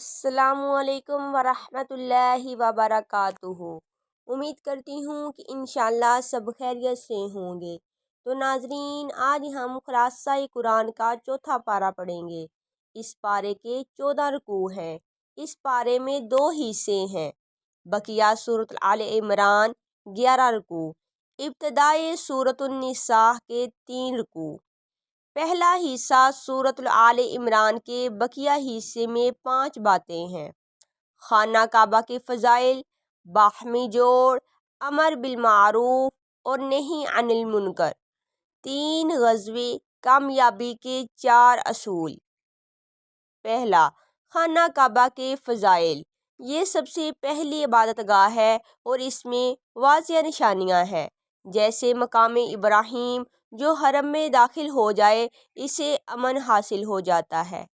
अस्सलामुअलैकुम वरहमतुल्लाहि वबरकातुहू। उम्मीद करती हूँ कि इंशाअल्लाह सब खैरियत से होंगे। तो नाजरीन, आज हम खुलासा कुरान का चौथा पारा पढ़ेंगे। इस पारे के 14 रुकू हैं। इस पारे में 2 हिस्से हैं। बकिया सूरत आले इमरान 11 रुकू, इब्तिदाए सूरतुन निसा के 3 रुकू। पहला हिस्सा सूरत आले इमरान के बकिया हिस्से में 5 बातें हैं। खाना काबा के फ़ज़ाइल, बाहमी जोड़, अमर बिल मारूफ और नही अनिल मुनकर। 3 ग़ज़वे कामयाबी के 4 असूल। पहला, खाना काबा के फ़ज़ाइल। ये सबसे पहली इबादतगाह है और इसमें वाज़िह निशानियाँ हैं, जैसे मकाम इब्राहीम जो हरम में दाखिल हो जाए इसे अमन हासिल हो जाता है।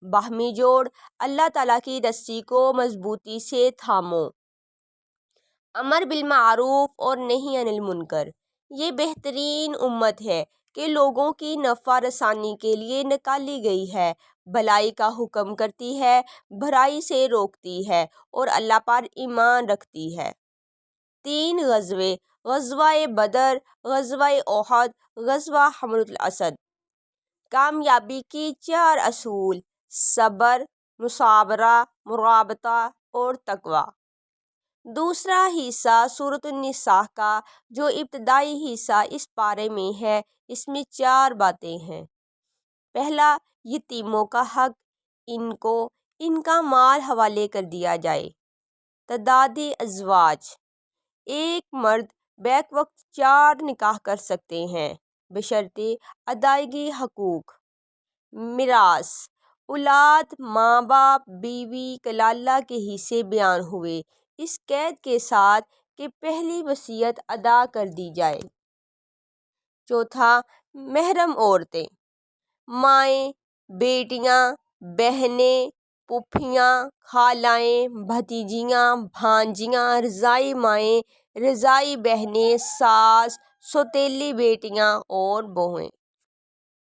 बाहमी जोड़, अल्लाह ताला की रस्सी को मजबूती से थामो। अमर बिल मारूफ और नही अनिल मुनकर। ये बेहतरीन उम्मत है कि लोगों की नफ़ा रसानी के लिए निकाली गई है। भलाई का हुक्म करती है, बुराई से रोकती है और अल्लाह पर ईमान रखती है। 3 ग़ज़वे, ग़ज़वा बदर, ग़ज़वा ओहद, ग़ज़वा हमरुल असद। कामयाबी के 4 असूल: सब्र, मुसाबरा, मुराबता और तकवा। दूसरा हिस्सा सूरत निसा का जो इब्तिदाई हिस्सा इस पारे में है, इसमें 4 बातें हैं। पहला, यतीमों का हक, इनको इनका माल हवाले कर दिया जाए। तदादे अज़वाज, एक मर्द बैक वक्त 4 निकाह कर सकते हैं बशर्ते अदायगी हकूक। मिरास, औलाद, माँ बाप, बीवी, कलाला के हिस्से बयान हुए, इस कैद के साथ कि पहली वसीयत अदा कर दी जाए। चौथा, महरम औरतें, माएँ, बेटियाँ, बहनें, पुफियाँ, खालाएँ, भतीजियाँ, भांजियाँ, रज़ाई माएँ, रज़ाई बहनें, सास, सौतेली बेटियाँ और बहुएँ।